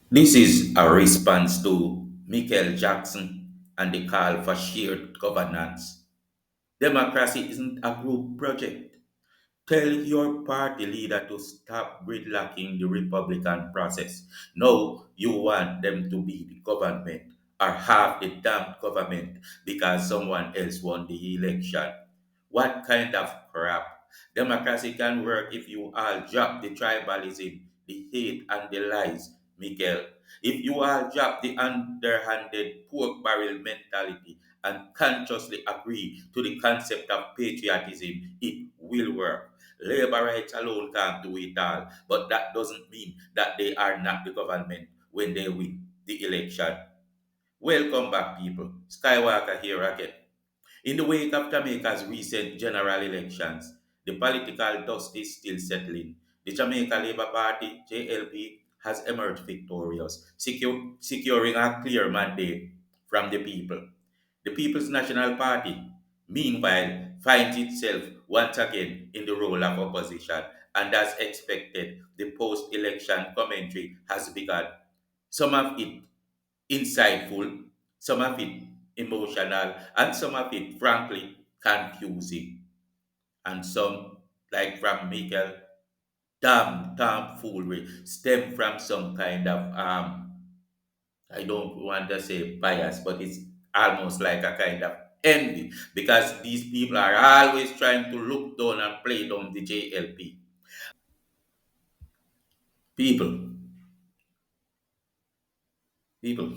This is a response to Mickel Jackson and the call for shared governance. Democracy isn't a group project. Tell your party leader to stop gridlocking the Republican process. No, you want them to be the government or have the damn government because someone else won the election. What kind of crap? Democracy can work if you all drop the tribalism, the hate, and the lies, Miguel. If you all drop the underhanded pork barrel mentality and consciously agree to the concept of patriotism, it will work. Labor rights alone can't do it all, but that doesn't mean that they are not the government when they win the election. Welcome back, people. SkyWalker here again. In the wake of Jamaica's recent general elections, the political dust is still settling. The Jamaica Labour Party, JLP, has emerged victorious, securing a clear mandate from the people. The People's National Party, meanwhile, finds itself once again in the role of opposition, and as expected, the post election commentary has begun. Some of it insightful, some of it emotional, and some of it, frankly, confusing. And some, like from Miguel, damn foolery, stem from some kind of I don't want to say bias, but it's almost like a kind of envy because these people are always trying to look down and play down the JLP. People, people.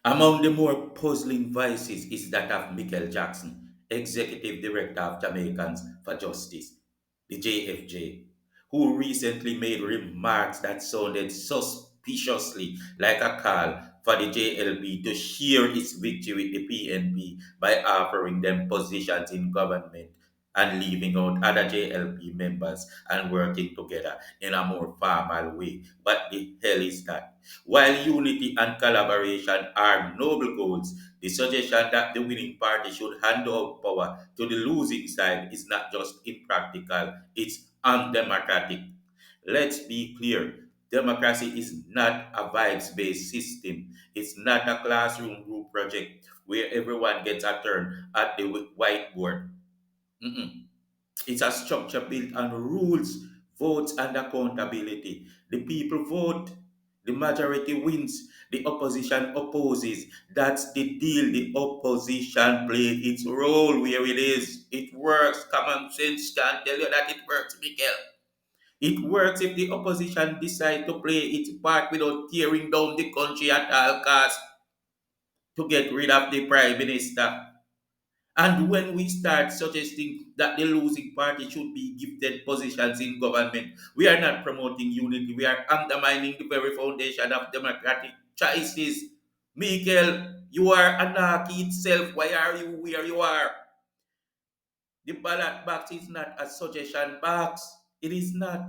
Among the more puzzling voices is that of Mickel Jackson, Executive Director of Jamaicans for Justice, the JFJ, who recently made remarks that sounded suspiciously like a call for the JLP to share its victory with the PNP by offering them positions in government and leaving out other JLP members and working together in a more formal way. What the hell is that? While unity and collaboration are noble goals, the suggestion that the winning party should hand over power to the losing side is not just impractical, it's undemocratic. Let's be clear. Democracy is not a vibes based system. It's not a classroom group project where everyone gets a turn at the whiteboard. Mm-mm. It's a structure built on rules, votes, and accountability. The people vote, the majority wins, the opposition opposes. That's the deal. The opposition played its role where it is. It works. Common sense can tell you that it works, Miguel. It works if the opposition decide to play its part without tearing down the country at all costs to get rid of the prime minister. And when we start suggesting that the losing party should be gifted positions in government, we are not promoting unity. We are undermining the very foundation of democratic choices. Miguel, you are anarchy itself. Why are you where you are? The ballot box is not a suggestion box. It is not.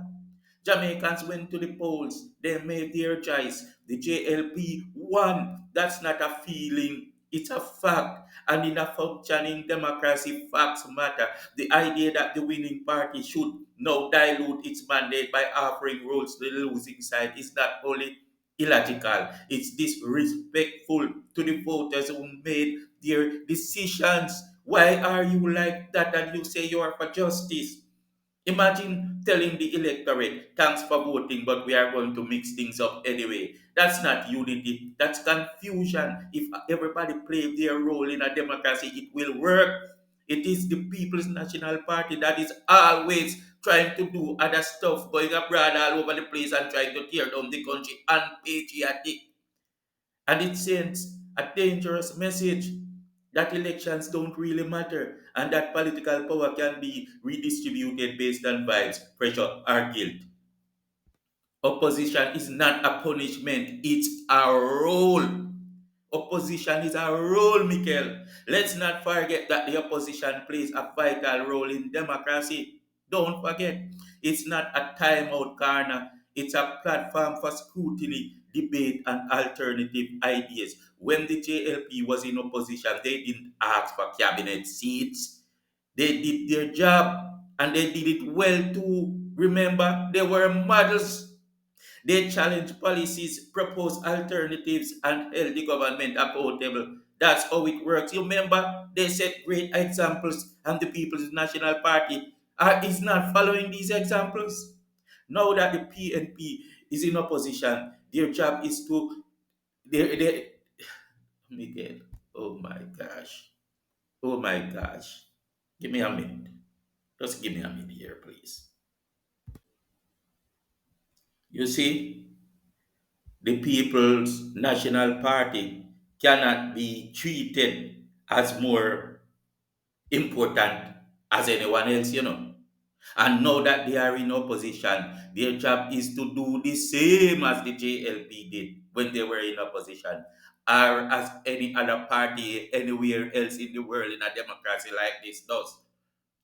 Jamaicans went to the polls. They made their choice. The JLP won. That's not a feeling. It's a fact. And in a functioning democracy, facts matter. The idea that the winning party should now dilute its mandate by offering roles to the losing side is not only illogical, it's disrespectful to the voters who made their decisions. Why are you like that and you say you are for justice? Imagine telling the electorate, thanks for voting, but we are going to mix things up anyway. That's not unity, that's confusion. If everybody play their role in a democracy, it will work. It is the People's National Party that is always trying to do other stuff, going abroad all over the place and trying to tear down the country unpatriotic. And it sends a dangerous message that elections don't really matter and that political power can be redistributed based on vibes, pressure, or guilt. Opposition is not a punishment, it's a role. Opposition is a role, Mikel. Let's not forget that the opposition plays a vital role in democracy. Don't forget, it's not a timeout corner, it's a platform for scrutiny, debate, and alternative ideas. When the JLP was in opposition, they didn't ask for cabinet seats. They did their job and they did it well too. Remember, they were models. They challenged policies, proposed alternatives, and held the government accountable. That's how it works. You remember, they set great examples, and the People's National Party is not following these examples. Now that the PNP is in opposition, their job is to they Miguel. Oh my gosh. Oh my gosh. Give me a minute. Just give me a minute here, please. You see, the People's National Party cannot be treated as more important as anyone else, you know. And now that they are in opposition, their job is to do the same as the JLP did when they were in opposition, or as any other party anywhere else in the world in a democracy like this does.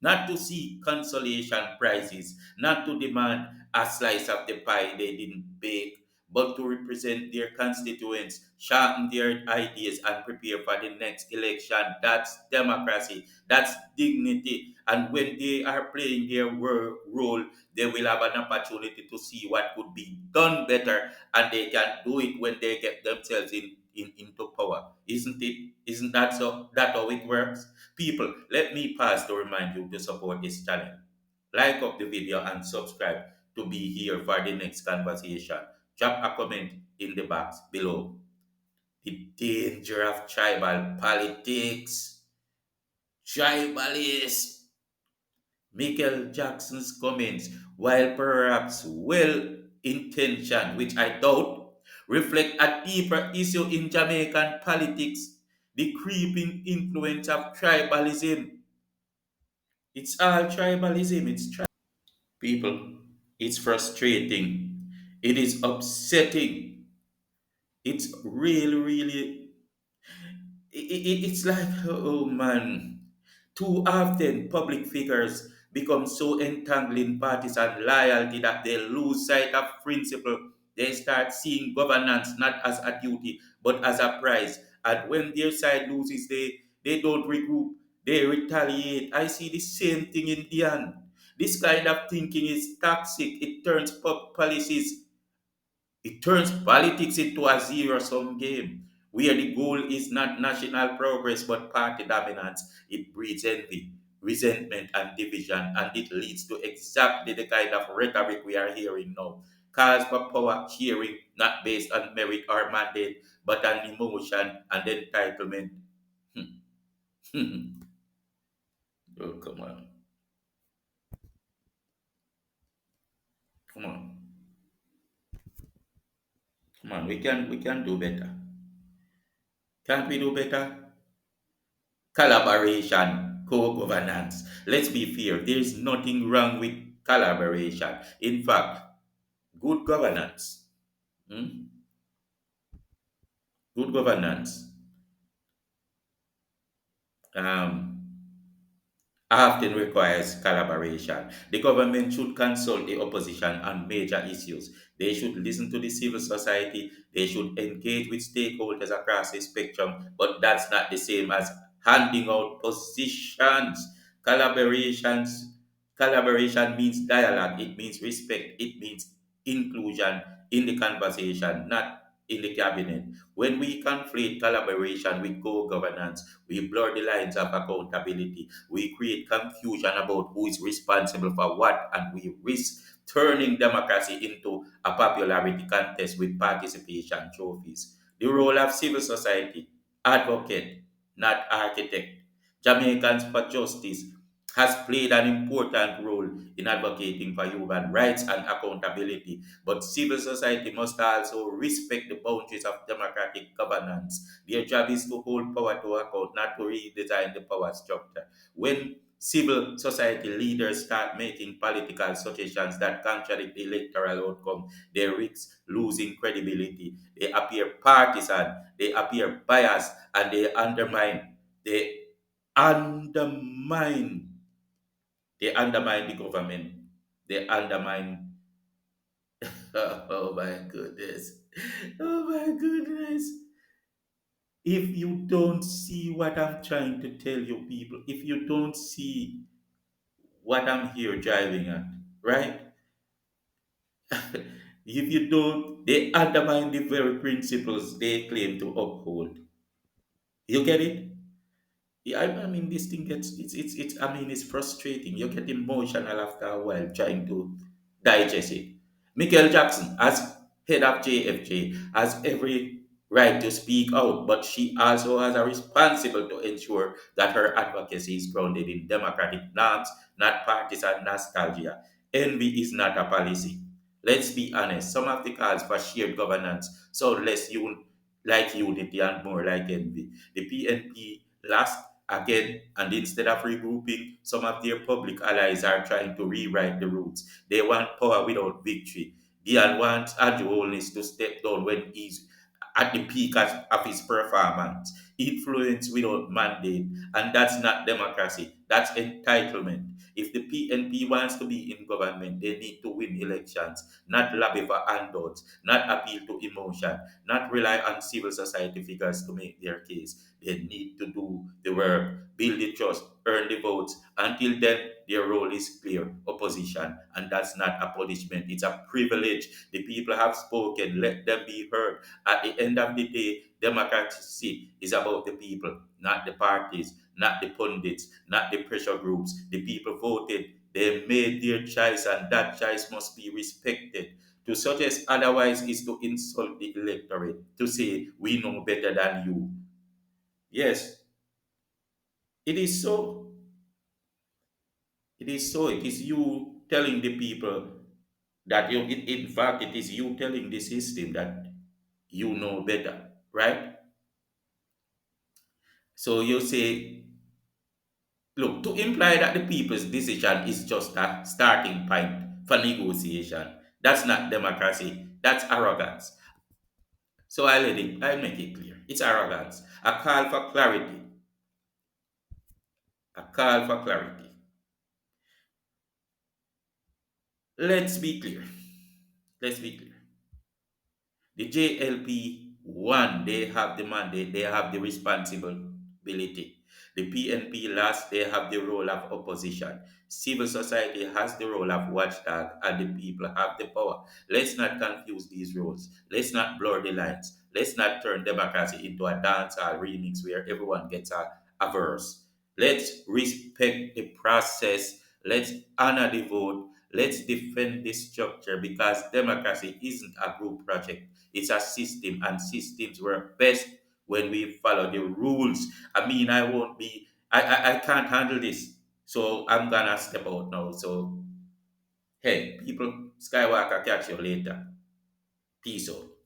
Not to seek consolation prizes, not to demand a slice of the pie they didn't bake, but to represent their constituents, sharpen their ideas, and prepare for the next election. That's democracy, that's dignity. And when they are playing their role, they will have an opportunity to see what could be done better, and they can do it when they get themselves into power. Isn't it? Isn't that so? That how it works? People, let me pause to remind you to support this channel. Like up the video and subscribe to be here for the next conversation. Drop a comment in the box below. The danger of tribal politics. Tribalists. Mickel Jackson's comments, while perhaps well intentioned, which I doubt, reflect a deeper issue in Jamaican politics, the creeping influence of tribalism. It's all tribalism. People. It's frustrating. It is upsetting. It's really, really. It's like, oh man, too often public figures become so entangled in partisan loyalty that they lose sight of principle. They start seeing governance not as a duty but as a prize. And when their side loses, they don't regroup, they retaliate. I see the same thing in the end. This kind of thinking is toxic. It turns politics into a zero sum game where the goal is not national progress but party dominance. It breeds envy, resentment, and division, and it leads to exactly the kind of rhetoric we are hearing now. Calls for power sharing not based on merit or mandate but on emotion and entitlement. Oh, come on. Come on. Come on. We can do better. Can't we do better? Collaboration, co-governance. Let's be fair, there's nothing wrong with collaboration. In fact, good governance, hmm, good governance um, often requires collaboration. The government should consult the opposition on major issues. They should listen to the civil society. They should engage with stakeholders across the spectrum. But that's not the same as handing out positions. Collaborations, Collaboration means dialogue. It means respect. It means inclusion in the conversation, not in the cabinet. When we conflate collaboration with co-governance, we blur the lines of accountability. We create confusion about who is responsible for what, and we risk turning democracy into a popularity contest with participation trophies. The role of civil society, advocate, not architect. Jamaicans for Justice has played an important role in advocating for human rights and accountability, but civil society must also respect the boundaries of democratic governance. Their job is to hold power to account, not to redesign the power structure. When civil society leaders start making political suggestions that contradict the electoral outcome, they risk losing credibility. They appear partisan, they appear biased, and they undermine they undermine the government. They undermine. Oh my goodness. Oh my goodness. If you don't see what I'm trying to tell you, people, if you don't see what I'm here driving at, right? If you don't, they undermine the very principles they claim to uphold. You get it? Yeah, I mean, this thing gets it's. I mean, it's frustrating. You get emotional after a while trying to digest it. Mickel Jackson, as head of JFJ, has every right to speak out, but she also has a responsibility to ensure that her advocacy is grounded in democratic norms, not partisan nostalgia. Envy is not a policy. Let's be honest. Some of the calls for shared governance sound like unity and more like envy. The PNP last again, and instead of regrouping, some of their public allies are trying to rewrite the rules. They want power without victory. They want Andrew Holness to step down when he's at the peak of his performance. Influence without mandate, and that's not democracy. That's entitlement. If the PNP wants to be in government, they need to win elections, not lobby for handouts, not appeal to emotion, not rely on civil society figures to make their case. They need to do the work, build the trust, earn the votes. Until then, their role is clear opposition. And that's not a punishment, it's a privilege. The people have spoken, let them be heard. At the end of the day, democracy is about the people, not the parties, not the pundits, not the pressure groups. The people voted, they made their choice, and that choice must be respected. To suggest otherwise is to insult the electorate, to say, we know better than you. Yes, it is so. It is so. It is you telling the people that in fact, it is you telling the system that you know better, right? So you say, look, to imply that the people's decision is just a starting point for negotiation, that's not democracy, that's arrogance. So I make it clear. It's arrogance. A call for clarity. A call for clarity. Let's be clear. Let's be clear. The JLP, one, they have the mandate, they have the responsibility. The PNP, last, they have the role of opposition. Civil society has the role of watchdog, and the people have the power. Let's not confuse these roles. Let's not blur the lines. Let's not turn democracy into a dancehall remix where everyone gets a verse. Let's respect the process. Let's honor the vote. Let's defend this structure because democracy isn't a group project. It's a system, and systems work best when we follow the rules. I mean, I won't be, I can't handle this. So I'm gonna step out now. So, hey, people, Skywalker, catch you later. Peace out.